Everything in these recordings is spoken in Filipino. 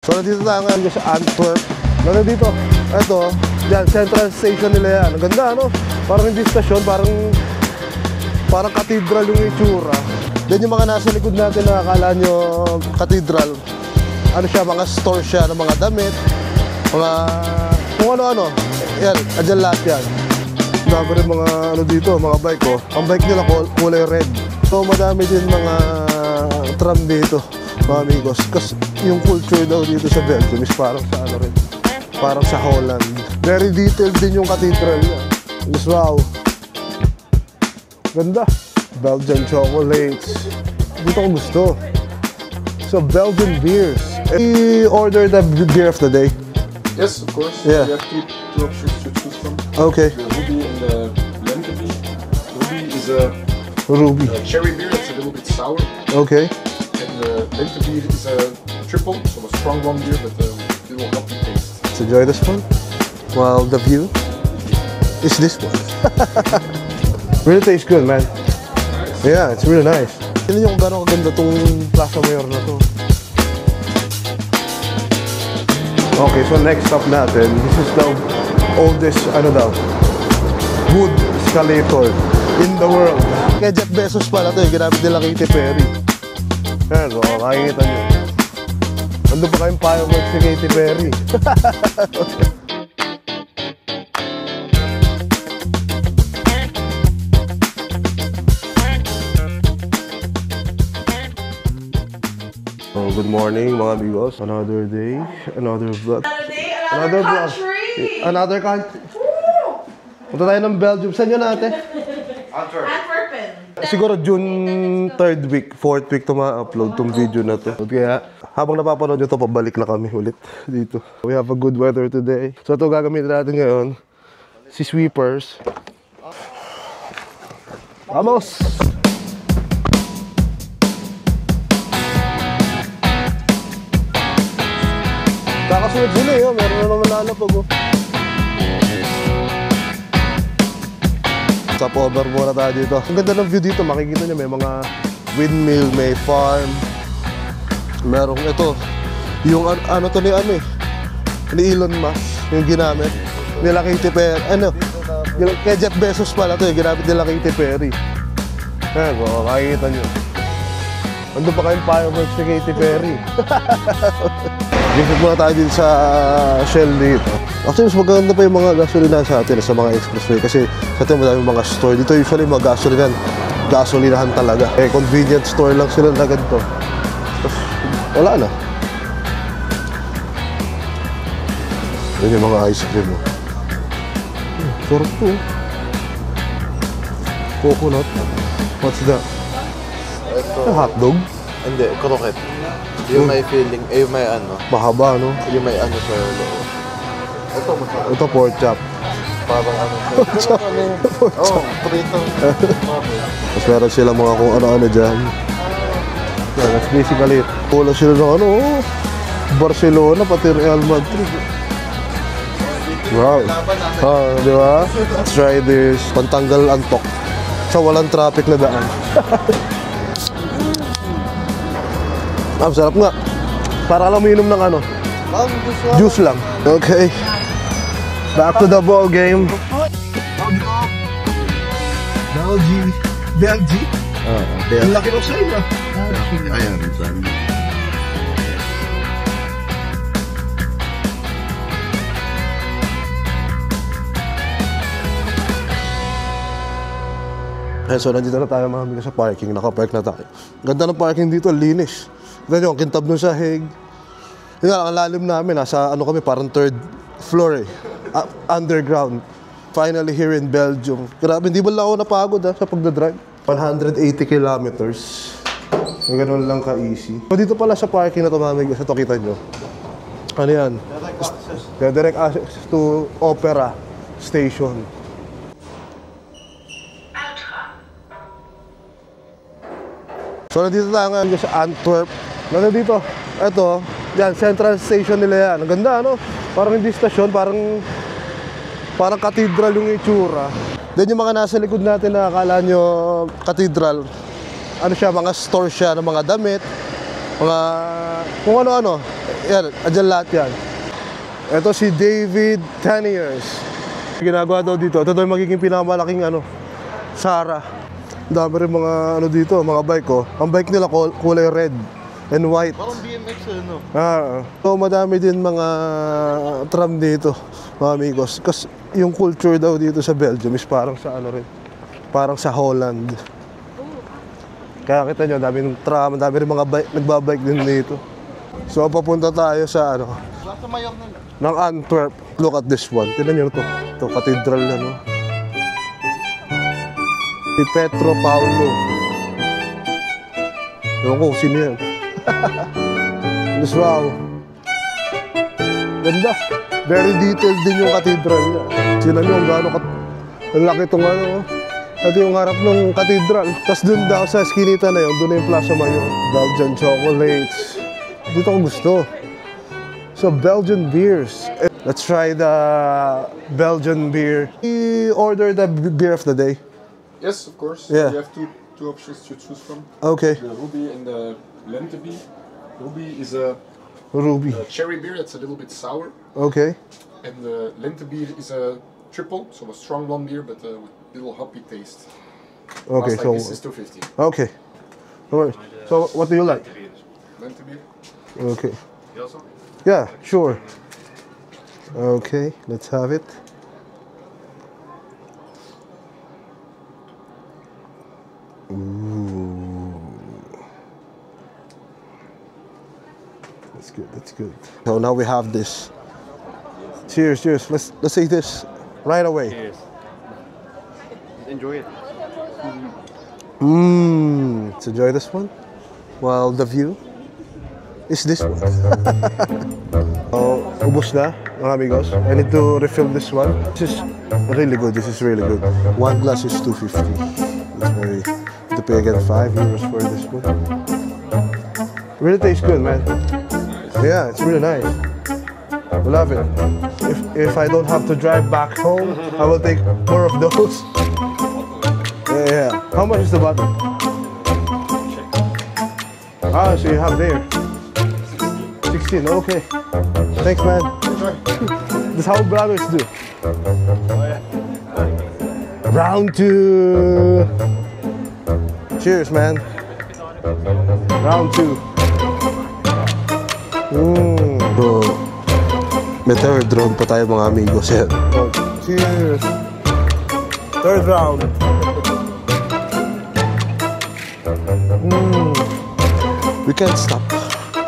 So nandito tayo ngayon sa Antwerp. Ganda dito. Ito, yan, central station nila yan. Ang ganda, ano? Parang hindi stasyon, parang cathedral yung itsura. Then yung mga nasa likod natin na akala nyo cathedral, ano siya, mga store siya ng mga damit, mga kung ano-ano. Yan, andyan lahat yan. Dami rin mga ano dito, mga bike ko. Ang bike nila kulay red. So madami din mga tram dito, mga amigos. Kasi yung culture daw dito sa Belgium is parang sa ano rin, parang sa Holland. Very detailed din yung cathedral niya. Just wow. Ganda. Belgian chocolates. Dito ko gusto. So Belgian beers. We order the beer of the day. Yes, of course. Yeah. We have two options to choose from. Okay. The Ruby and the Lemke. Ruby is a Ruby. cherry beer. It's a little bit sour. Okay. And the Lemke is a triple, so a strong one beer, but a little hoppy taste. Let's enjoy this one. While the view is this one. Really tastes good, man. Yeah, it's really nice. Tignan nyo kung gano'ng kaganda tong Plaza Mayor na to. Okay, so next stop natin, this is the oldest, ano daw, wood escalator in the world. Kaya Jeff Bezos pala to, ginamit nila Katy Perry. Ayan, so makikita nyo. Nandun pa kayong fireworks ni Katy Perry. Good morning mga amigos. Another day, another vlog. Another country! Another country. Punta tayo ng Belgium. Saan yun natin? Antwerpen. Siguro June 3rd week, 4th week to ma-upload tong video na to. Kaya habang napapanood nyo to, pabalik na kami ulit dito. We have a good weather today. So ito gagamitin natin ngayon, si sweepers. Vamos! Kakasunod sila eh, meron na naman lalapag oh. Stop over muna tayo dito. Ang ganda ng view dito, makikita nyo may mga windmill, may farm. Merong ito, yung ano to ni ano eh, ni Elon Musk, yung ginamit nila Katy Perry. Ano, kay Jeff Bezos pala to eh, ginamit nila Katy Perry. Ayan o, makikita nyo. Andun pa kayong fireworks ni Katy Perry. Visit muna tayo din sa Shell dito. Actually, mas maganda pa yung mga gasolinahan sa atin sa mga expressway kasi sa atin madaming mga store. Dito usually mga gasolinahan talaga. Eh, convenience store lang sila na ganito. Tapos, wala na. Yun yung mga ice cream mo. Sarap to. Coconut. What's that? Ito, Hotdog? hindi, croquette. Yung may feeling, yung may ano, Mahaba, no? yung may ano sa loob. Ito, masarap. Ito, pork chop. Parang ano sa... Oh, prito. Tapos meron sila mga kung ano-ano dyan. Yeah, that's basically it. Pula sila ng ano, Barcelona, pati Real Madrid. Wow. Di ba? Let's try this. Pantanggal antok. Sa walang traffic na daan. Sarap nga. Para alam mo inom ng ano. Juice lang. Okay. Back to the ball game. Belgium. Belgium? Ang laki ng sign ah. Ayan, saan? So nandito na tayo mga amigo sa parking. Naka-park na tayo. Ganda ng parking dito, linis. Tignan nyo, ang kintab ng sahig. Yun nga, ang lalim namin, nasa ano kami, parang 3rd floor eh. Underground. Finally here in Belgium. Grabe, hindi ba lang ako napagod sa pagdadrive? 180 kilometers. So, ganun lang ka-easy. So, dito pala sa parking na ito, mga amigo, sa to kita nyo. Ano yan? Direct access to Opera Station. So nandito tayo ngayon sa Antwerp. Nandito, ito, yan, central station nila yan. Ang ganda, ano? Parang hindi stasyon, parang cathedral yung itsura. Then yung mga nasa likod natin na akala nyo cathedral, ano siya, mga store siya ng mga damit, Mga, kung ano-ano. Yan, andyan lahat yan. Ito si David Teniers. Ginagawa daw dito. Ito daw yung magiging pinakamalaking Sara. Dami rin mga dito, mga bike ko. Ang bike nila kulay red and white. Parang BMX ano? So madami din mga tram dito, mga amigos. Kasi yung culture daw dito sa Belgium is parang sa rin. Parang sa Holland. Kaya kita nyo, dami ng tram, dami rin mga bike, nagbabike din dito. So papunta tayo sa Sa mayor na lang. ng Antwerp. Look at this one. Tignan nyo ito. Ito, cathedral na Si Petro Paulo. Ewan ko, sino yan? Wow. Ganda. Very detailed din yung cathedral niya. Sino nyo, ang laki itong Ito yung harap ng cathedral. Tapos dun daw sa eskinita na yun, dun na yung Plaza Mayor. Belgian chocolates. Dito ko gusto. So, Belgian beers. Let's try the Belgian beer. We order the beer of the day. Yes, of course. Yeah. We have two options to choose from. Okay. The Ruby and the Lente beer. Ruby is a Ruby. cherry beer that's a little bit sour. Okay. And the Lente beer is a triple, so a strong one beer, but with little hoppy taste. Okay, Last so like this is 250. okay. Alright. So what do you like? Lente beer. Okay. Yeah, sure. Okay, let's have it. Ooh. That's good, that's good. So now we have this. Cheers, cheers. Let's take this right away. Cheers. Enjoy it. Let's enjoy this one. While the view is this one. Ubos na, mga amigos. I need to refill this one. This is really good. This is really good. One glass is 250. It's very. To pay again €5 for this one. Really tastes good, man. Yeah, it's really nice. I love it. If I don't have to drive back home, I will take more of those. Yeah. How much is the bottle? Ah, so you have there. 16, okay. Thanks, man. This is how brothers do. Round 2. Cheers, man. Round 2. Bro. May third round pa tayo, mga amigos. Oh, cheers. Third round. We can't stop.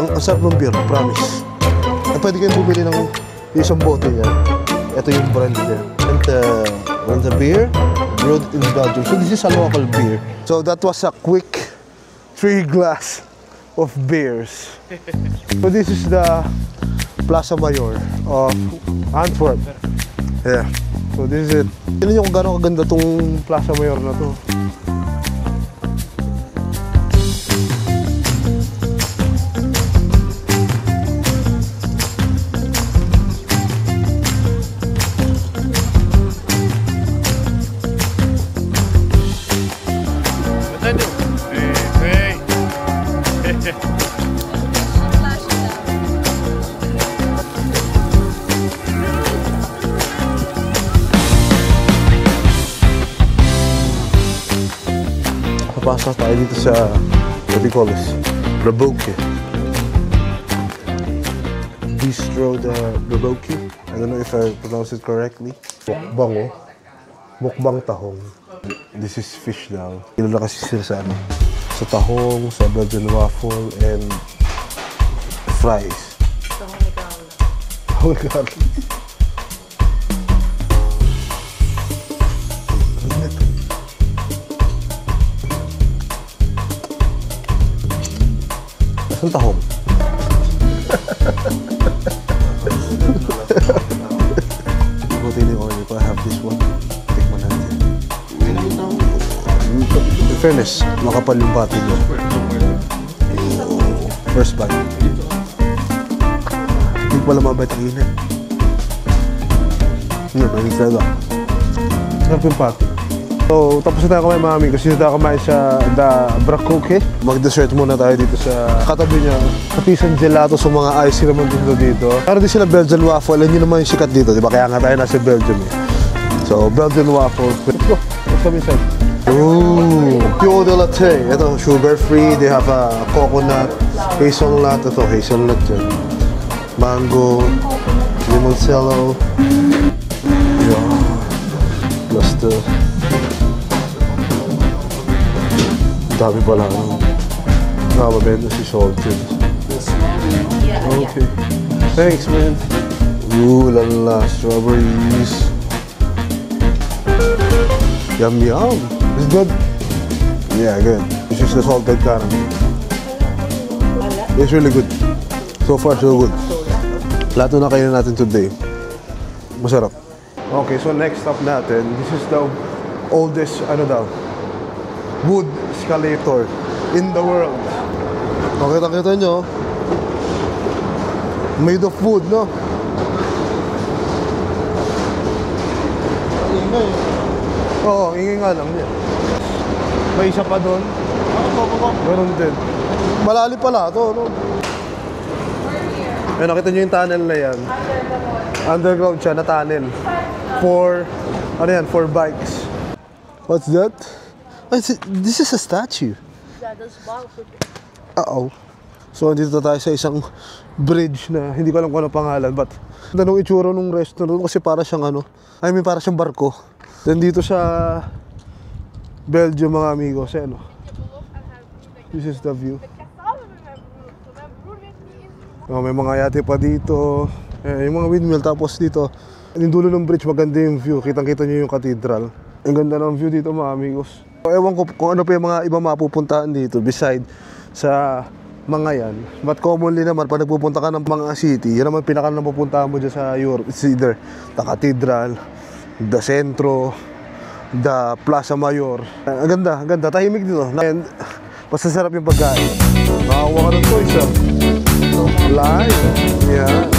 Ang sarap ng beer, promise. Pwede kayong bumili ng isang bote niya. Ito yung brand niya. And the beer brewed in Belgium. So this is a local beer. So that was a quick 3 glass of beers. So this is the Plaza Mayor of Antwerp. Yeah. So this is it. Tignan niyo kung gano'ng kaganda tong Plaza Mayor na to. Papasok tayo dito sa, what do you call this? Raboke. Bistro de Raboke. I don't know if I pronounce it correctly. Mukbang, oh. Mukbang tahong. This is fish daw. Kilala kasi sila sa sa tahong, sa Belgian waffle, and fries. Tahong garlic. Ang tahong. Buti na yung order ko. I have this one. Tikman natin. In fairness, makapal yung pati mo. First bite. Hindi pala mabait ang init. Naging talaga. Sarap yung pati. So, tapos na tayo kumain mga amigos. Dito tayo kumain sa The Bracuque. Mag-dessert muna tayo dito sa katabi niya. Katisan gelato sa mga ice naman dito. Pero din sila Belgian waffle. Yun naman yung sikat dito, di ba? Kaya nga tayo nasa Belgium eh. So, Belgian waffle. Let's go. Let's come inside. Ooh, Pure de latte. Ito, sugar-free. They have a coconut, hazelnut. Ito, hazelnut dyan. Mango, limoncello. Yeah. Plus the... Dami pala. Mabenta si salted. Okay. Thanks, man. Ooh la la, strawberries. Yum yum. Is it good? Yeah, good. This is the salted caramel. It's really good. So far, so good. Lahat na nakainin natin today. Masarap. Okay, so next stop natin. This is the oldest, ano daw, wood escalator in the world. Makita-kita nyo. Made of wood, no? Ingay. Oo, ingay nga lang niya. May isa pa doon. Ganun din. Malalim pala ito, no? Ay, nakita nyo yung tunnel na yan. Underground siya na tunnel. For, ano yan, for bikes. What's that? This is a statue. Yeah, that's bomb. Uh-oh. So, dito tayo sa isang bridge na hindi ko alam kung ano pangalan. But, tanong itsura nung restaurant kasi para siyang ano, para siyang barko. Then dito sa Belgium mga amigo, sa ano. This is the view. Oh, may mga yate pa dito. Yung mga windmill. Tapos dito, yung dulo ng bridge, maganda yung view. Kitang-kita nyo yung cathedral. Ang ganda ng view dito mga amigos. Ewan ko kung ano pa yung mga iba mapupuntahan dito beside sa mga yan. But commonly naman, pag nagpupunta ka ng mga city, yan naman pinaka na mapupuntahan mo dyan sa Europe. It's either the cathedral, the centro, the Plaza Mayor. Ang ganda. Tahimik dito. And masasarap yung pagkain. Makakuha ka ng toys, ah. Live. Yeah.